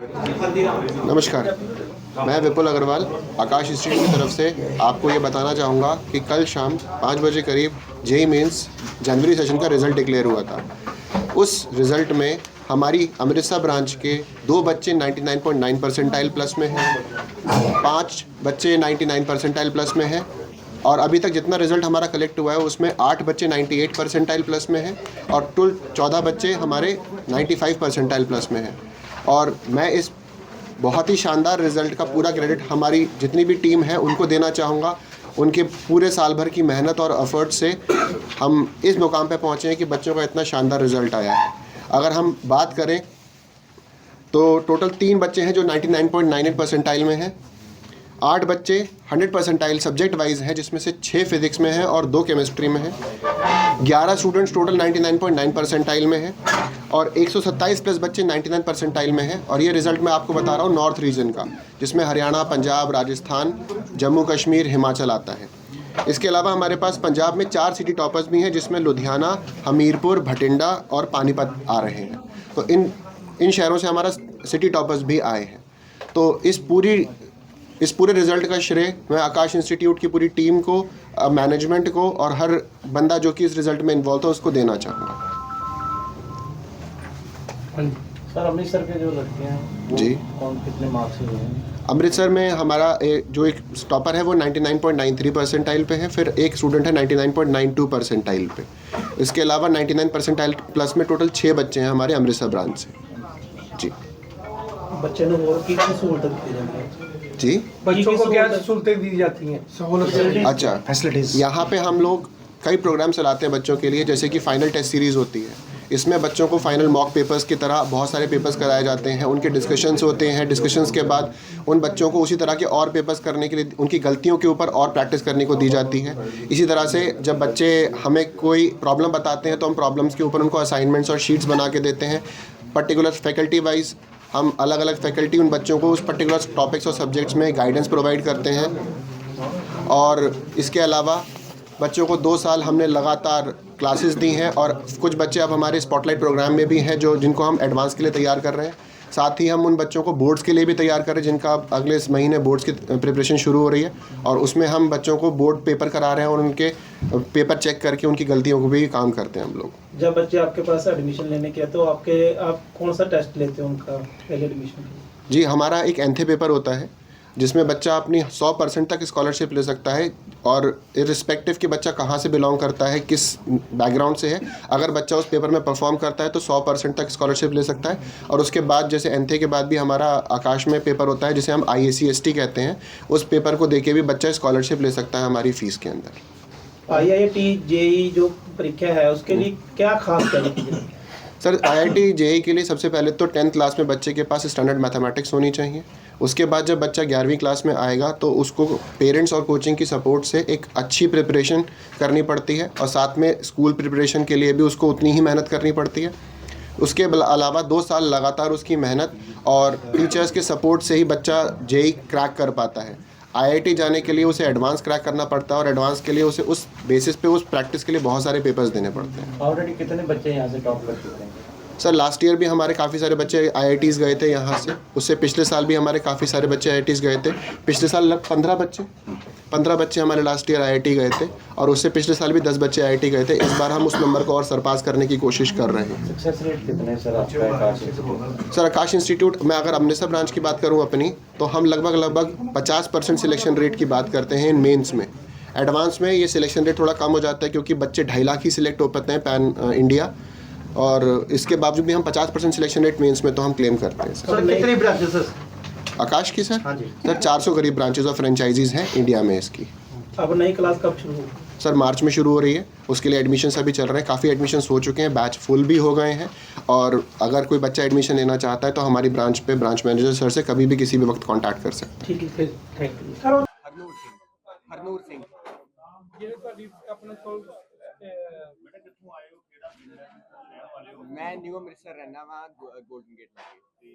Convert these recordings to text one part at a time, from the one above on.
नमस्कार, मैं विपुल अग्रवाल आकाश इंस्टीट्यूट की तरफ से आपको ये बताना चाहूँगा कि कल शाम 5 बजे करीब जेईई मेंस जनवरी सेशन का रिज़ल्ट डिक्लेयर हुआ था। उस रिज़ल्ट में हमारी अमृतसर ब्रांच के 2 बच्चे 99.9 परसेंटाइल प्लस में हैं, 5 बच्चे 99 परसेंटाइल प्लस में हैं और अभी तक जितना रिज़ल्ट हमारा कलेक्ट हुआ है उसमें 8 बच्चे 98 परसेंटाइल प्लस में हैं और कुल 14 बच्चे हमारे 95 परसेंटाइल प्लस में हैं। और मैं इस बहुत ही शानदार रिज़ल्ट का पूरा क्रेडिट हमारी जितनी भी टीम है उनको देना चाहूँगा। उनके पूरे साल भर की मेहनत और एफर्ट से हम इस मुकाम पे पहुँचे हैं कि बच्चों का इतना शानदार रिज़ल्ट आया है। अगर हम बात करें तो टोटल 3 बच्चे हैं जो 99.98 परसेंटाइल में हैं, 8 बच्चे 100 परसेंटाइल सब्जेक्ट वाइज हैं जिसमें से 6 फिजिक्स में हैं और 2 केमिस्ट्री में हैं, 11 स्टूडेंट्स टोटल 99.9 परसेंटाइल में हैं और 127 प्लस बच्चे 99 परसेंटाइल में हैं। और ये रिज़ल्ट मैं आपको बता रहा हूँ नॉर्थ रीजन का, जिसमें हरियाणा, पंजाब, राजस्थान, जम्मू कश्मीर, हिमाचल आता है। इसके अलावा हमारे पास पंजाब में 4 सिटी टॉपर्स भी हैं जिसमें लुधियाना, हमीरपुर, भटिंडा और पानीपत आ रहे हैं। तो इन शहरों से हमारा सिटी टॉपर्स भी आए हैं। तो इस पूरे रिज़ल्ट का श्रेय मैं आकाश इंस्टीट्यूट की पूरी टीम को, मैनेजमेंट को और हर बंदा जो कि इस रिज़ल्ट में इन्वॉल्व था उसको देना चाहूँगा। सर, अमृतसर के जो लड़के हैं वो जी, कौन कितने मार्क्स से हुए हैं? अमृतसर में हमारा जो एक टॉपर है वो 99.93 परसेंटाइल पे है, फिर एक स्टूडेंट है 99.92 परसेंटाइल पे। इसके अलावा 99 परसेंटाइल प्लस में टोटल 6 बच्चे हैं हमारे अमृतसर ब्रांच से। जी बच्चे ने और की सहूलत दी जाती है? जी, बच्चों को क्या सहूलतें दी जाती हैं? सहूलत अच्छा, फैसिलिटीज यहाँ पे हम लोग कई प्रोग्राम चलाते हैं बच्चों के लिए, जैसे कि फ़ाइनल टेस्ट सीरीज़ होती है। इसमें बच्चों को फ़ाइनल मॉक पेपर्स की तरह बहुत सारे पेपर्स कराए जाते हैं, उनके डिस्कशंस होते हैं। डिस्कशंस के बाद उन बच्चों को उसी तरह के और पेपर्स करने के लिए उनकी गलतियों के ऊपर और प्रैक्टिस करने को दी जाती है। इसी तरह से जब बच्चे हमें कोई प्रॉब्लम बताते हैं तो हम प्रॉब्लम्स के ऊपर उनको असाइनमेंट्स और शीट्स बना के देते हैं। पर्टिकुलर फैकल्टी वाइज हम अलग अलग फैकल्टी उन बच्चों को उस पर्टिकुलर टॉपिक्स और सब्जेक्ट्स में गाइडेंस प्रोवाइड करते हैं। और इसके अलावा बच्चों को 2 साल हमने लगातार क्लासेस दी हैं और कुछ बच्चे अब हमारे स्पॉटलाइट प्रोग्राम में भी हैं जिनको हम एडवांस के लिए तैयार कर रहे हैं। साथ ही हम उन बच्चों को बोर्ड्स के लिए भी तैयार कर रहे हैं जिनका अगले इस महीने बोर्ड्स की प्रिपरेशन शुरू हो रही है और उसमें हम बच्चों को बोर्ड पेपर करा रहे हैं और उनके पेपर चेक करके उनकी गलतियों को भी काम करते हैं हम लोग। जब बच्चे आपके पास एडमिशन लेने के तो आप कौन सा टेस्ट लेते हो उनका पहले एडमिशन के? जी, हमारा एक एंथे पेपर होता है जिसमें बच्चा अपनी 100% तक स्कॉलरशिप ले सकता है और इर्रिस्पेक्टिव कि बच्चा कहाँ से बिलोंग करता है, किस बैकग्राउंड से है। अगर बच्चा उस पेपर में परफॉर्म करता है तो 100% तक स्कॉलरशिप ले सकता है। और उसके बाद जैसे एंथे के बाद भी हमारा आकाश में पेपर होता है जिसे हम IACST कहते हैं, उस पेपर को देके भी बच्चा स्कॉलरशिप ले सकता है हमारी फ़ीस के अंदर। IIT जेईई जो परीक्षा है उसके लिए क्या खास तैयारी है? सर, IIT JEE के लिए सबसे पहले तो 10th क्लास में बच्चे के पास स्टैंडर्ड मैथमेटिक्स होनी चाहिए। उसके बाद जब बच्चा 11वीं क्लास में आएगा तो उसको पेरेंट्स और कोचिंग की सपोर्ट से एक अच्छी प्रिपरेशन करनी पड़ती है और साथ में स्कूल प्रिपरेशन के लिए भी उसको उतनी ही मेहनत करनी पड़ती है। उसके अलावा 2 साल लगातार उसकी मेहनत और टीचर्स के सपोर्ट से ही बच्चा JEE क्रैक कर पाता है। IIT जाने के लिए उसे एडवांस क्रैक करना पड़ता है और एडवांस के लिए उसे उस बेसिस पे उस प्रैक्टिस के लिए बहुत सारे पेपर्स देने पड़ते हैं। ऑलरेडी कितने बच्चे यहाँ से टॉप कर चुके हैं? सर, लास्ट ईयर भी हमारे काफ़ी सारे बच्चे IITs गए थे यहाँ से। उससे पिछले साल भी हमारे काफ़ी सारे बच्चे IITs गए थे। पिछले साल लगभग 15 बच्चे हमारे लास्ट ईयर IIT गए थे और उससे पिछले साल भी 10 बच्चे IIT गए थे। इस बार हम उस नंबर को और सरपास करने की कोशिश कर रहे हैं। सक्सेस रेट कितने सर आपका आकाश इंस्टीट्यूट? सर, आकाश इंस्टीट्यूट मैं अगर अमृतसर ब्रांच की बात करूँ अपनी, तो हम लगभग 50% सिलेक्शन रेट की बात करते हैं इन मेंस में। एडवांस में ये सिलेक्शन रेट थोड़ा कम हो जाता है क्योंकि बच्चे 2.5 लाख ही सिलेक्ट हो पाते हैं पैन इंडिया, और इसके बावजूद भी हम 50% सिलेक्शन रेट मेंस में तो हम क्लेम करते हैं। सर कितनी ब्रांचेस है आकाश की सर? हाँ जी। सर 400 करीब ब्रांचेज और फ्रेंचाइजीज हैं इंडिया में इसकी। अब नई क्लास कब शुरू होगी? सर मार्च में शुरू हो रही है, उसके लिए एडमिशन्स अभी चल रहे हैं। काफ़ी एडमिशन्स हो चुके हैं, बैच फुल भी हो गए हैं और अगर कोई बच्चा एडमिशन लेना चाहता है तो हमारी ब्रांच पे ब्रांच मैनेजर सर से कभी भी किसी भी वक्त कॉन्टैक्ट कर सकते हैं। ठीक है फिर, थैंक यू। हरनूर सिंह मैं न्यू अमृतसर रहना वा गोल्डन गेट लागे।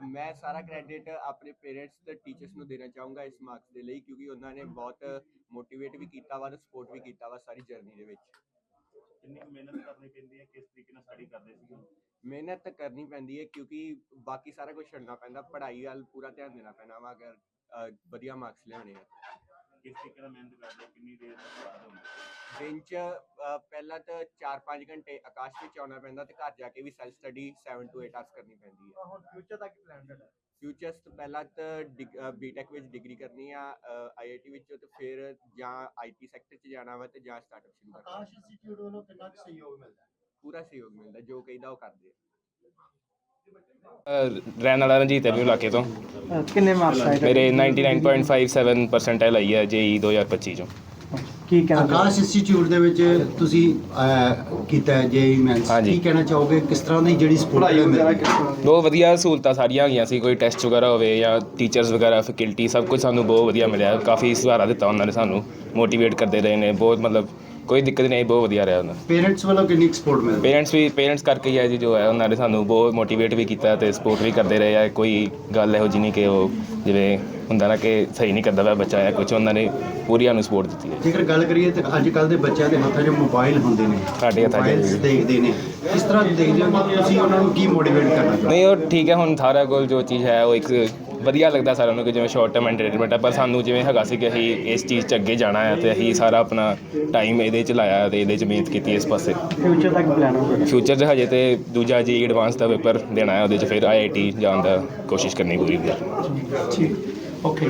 मैं सारा क्रेडिट अपने पेरेंट्स ਤੇ ਟੀਚਰਸ ਨੂੰ ਦੇਣਾ ਚਾਹੂੰਗਾ ਇਸ ਮਾਰਕਸ ਦੇ ਲਈ ਕਿਉਂਕਿ ਉਹਨਾਂ ਨੇ ਬਹੁਤ ਮੋਟੀਵੇਟ ਵੀ ਕੀਤਾ ਵਾ ਤੇ ਸਪੋਰਟ ਵੀ ਕੀਤਾ ਵਾ ਸਾਰੀ ਜਰਨੀ ਦੇ ਵਿੱਚ। ਕਿੰਨੀ ਕੁ ਮਿਹਨਤ ਕਰਨੀ ਪੈਂਦੀ ਹੈ, ਕਿਸ ਤਰੀਕੇ ਨਾਲ ਸਟੱਡੀ ਕਰਦੇ ਸੀ? ਮਿਹਨਤ ਤਾਂ ਕਰਨੀ ਪੈਂਦੀ ਹੈ ਕਿਉਂਕਿ ਬਾਕੀ ਸਾਰਾ ਕੁਝ ਛੱਡਣਾ ਪੈਂਦਾ, ਪੜ੍ਹਾਈ ਵੱਲ ਪੂਰਾ ਧਿਆਨ ਦੇਣਾ ਪੈਣਾ ਵਾ ਅਗਰ ਵਧੀਆ ਮਾਰਕਸ ਲਿਆਉਣੇ ਆ। ਕਿਸ ਤਰੀਕੇ ਨਾਲ ਮਿਹਨਤ ਕਰਦੇ ਹੋ, ਕਿੰਨੀ ਦੇਰ ਬਾਅਦ ਹੁੰਦੀ? ਦਿਨ 'ਚ ਪਹਿਲਾਂ ਤਾਂ 4-5 ਘੰਟੇ ਆਕਾਸ਼ ਵਿੱਚ ਆਉਣਾ ਪੈਂਦਾ ਤੇ ਘਰ ਜਾ ਕੇ ਵੀ ਸੈਲਫ ਸਟੱਡੀ 7 to 8 ਆਵਰਸ ਕਰਨੀ ਪੈਂਦੀ ਹੈ। ਹੁਣ ਫਿਊਚਰ ਦਾ ਕੀ ਪਲਾਨ ਹੈ? ਫਿਊਚਰਸ ਤੋਂ ਪਹਿਲਾਂ ਤਾਂ ਬੀਟੈਕ ਵਿੱਚ ਡਿਗਰੀ ਕਰਨੀ ਆ IIT ਵਿੱਚ, ਤੇ ਫਿਰ ਜਾਂ IT ਸੈਕਟਰ 'ਚ ਜਾਣਾ ਵਾ ਤੇ ਜਾਂ ਸਟਾਰਟਅਪ ਸ਼ੁਰੂ ਕਰਨਾ। ਆਕਾਸ਼ ਇੰਸਟੀਚਿਊਟ ਵੱਲੋਂ ਕਿੰਨਾ ਕੁ ਸਹਿਯੋਗ ਮਿਲਦਾ ਹੈ? ਪੂਰਾ ਸਹਿਯੋਗ ਮਿਲਦਾ, ਜੋ ਕਹੀਦਾ ਉਹ ਕਰਦੇ ਆ। ਰਹਿਣ ਵਾਲਾ ਰਣਜੀਤ ਐਵਨਿਊ ਇਲਾਕੇ ਤੋਂ। ਕਿੰਨੇ ਮਾਰਕਸ ਆਏ ਮੇਰੇ 99.57% ਆਈ ਹੈ JEE 2025 ਚੋਂ। ਕੀ ਕਹਿਣਾ ਆਕਾਸ਼ ਇੰਸਟੀਚਿਊਟ ਦੇ ਵਿੱਚ ਤੁਸੀਂ ਕੀਤਾ ਹੈ JEE ਮੇਨਸ, ਹਾਂਜੀ। ਕੀ ਕਹਿਣਾ ਚਾਹੋਗੇ, ਕਿਸ ਤਰ੍ਹਾਂ ਦੀ ਜਿਹੜੀ ਸਪੋਰਟ ਮਿਲਦੀ ਹੈ? ਬਹੁਤ ਵਧੀਆ ਸਹੂਲਤਾਂ ਸਾਰੀਆਂ ਹੈਗੀਆਂ ਸੀ, ਕੋਈ ਟੈਸਟ ਵਗੈਰਾ ਹੋਵੇ ਜਾਂ ਟੀਚਰਸ ਵਗੈਰਾ ਫੈਕਲਟੀ ਸਭ ਕੁਝ ਸਾਨੂੰ ਬਹੁਤ ਵਧੀਆ ਮਿਲਿਆ। ਕਾਫੀ ਸਹਾਰਾ ਦਿੱਤਾ ਉਹਨਾਂ ਨੇ, ਸਾਨੂੰ ਮੋਟੀਵੇਟ ਕਰਦੇ ਰਹੇ ਨੇ ਬਹੁਤ, ਮਤਲਬ ਕੋਈ ਦਿੱਕਤ ਨਹੀਂ ਆਈ, ਬਹੁਤ ਵਧੀਆ ਰਿਹਾ ਉਹਨਾਂ। ਪੇਰੈਂਟਸ ਵੱਲੋਂ ਕਿੰਨੀ ਸਪੋਰਟ ਮਿਲਦੀ ਹੈ? ਪੇਰੈਂਟਸ ਕਰਕੇ ਹੀ ਹੈ ਜੀ, ਜੋ ਹੈ ਉਹਨਾਂ ਨੇ ਸਾਨੂੰ ਬਹੁਤ ਮੋਟੀਵੇਟ ਵੀ ਕੀਤਾ ਤੇ ਸਪੋਰਟ ਵੀ ਕਰਦੇ ਰਹੇ ਆ। ਕੋਈ ਗੱਲ ਇਹੋ ਜਿਹੀ ਨਹੀਂ ਕਿ ਉਹ ਜਿਵੇਂ ਹੁੰਦਾ ਨਾ ਕਿ ਸਹੀ ਨਹੀਂ ਕਰਦਾ ਵਾ ਬੱਚਾ ਜਾਂ ਕੁਝ, ਉਹਨਾਂ ਨੇ ਪੂਰੀ ਸਾਨੂੰ ਸਪੋਰਟ ਦਿੱਤੀ ਹੈ। ਜੇਕਰ ਗੱਲ ਕਰੀਏ ਤਾਂ ਅੱਜ ਕੱਲ੍ਹ ਦੇ ਬੱਚਿਆਂ ਦੇ ਹੱਥਾਂ 'ਚ ਮੋਬਾਈਲ ਹੁੰਦੇ ਨੇ, ਸਾਡੇ ਹੱਥਾਂ 'ਚ ਮੋਬਾਈਲਸ ਦੇਖਦੇ ਨੇ, ਕਿਸ ਤਰ੍ਹਾਂ ਦੇਖਦੇ ਹੋ ਕਿ ਤੁਸੀਂ ਉਹਨਾਂ ਨੂੰ ਕੀ ਮੋਟੀਵੇਟ ਕਰਨਾ ਚਾਹੁੰਦੇ ਹੋ? ਨਹੀਂ ਉਹ ਠੀਕ ਹੈ, ਹੁਣ ਸਾਰਿਆਂ ਕੋਲ ਜੋ ਚੀਜ਼ ਹੈ ਉਹ ਇੱਕ ਵਧੀਆ ਲੱਗਦਾ ਸਾਰਿਆਂ ਨੂੰ ਕਿ ਜਿਵੇਂ ਸ਼ਾਰਟ ਟਰਮ ਐਂਟਰਟੇਨਮੈਂਟ ਹੈ, ਪਰ ਸਾਨੂੰ ਜਿਵੇਂ ਹੈਗਾ ਸੀ ਕਿ ਅਸੀਂ ਇਸ ਚੀਜ਼ 'ਚ ਅੱਗੇ ਜਾਣਾ ਹੈ ਤੇ ਅਸੀਂ ਸਾਰਾ ਆਪਣਾ ਟਾਈਮ ਇਹਦੇ 'ਚ ਲਾਇਆ ਤੇ ਇਹਦੇ 'ਚ ਮਿਹਨਤ ਕੀਤੀ ਇਸ ਪਾਸੇ। ਫਿਊਚਰ ਦਾ ਕੀ ਪਲਾਨ ਹੈ? ਫਿਊਚਰ 'ਚ ਹਜੇ ਤੇ ਦੂਜਾ JEE ਐਡਵਾਂਸ ਦਾ ਪੇਪਰ ਦੇਣਾ ਹੈ, ਉਹਦੇ 'ਚ ਫਿਰ IIT ਜਾਣ ਦਾ ਕੋਸ਼ਿਸ਼ ਕਰਨੀ ਪੂਰੀ। ਠੀਕ, ਓਕੇ।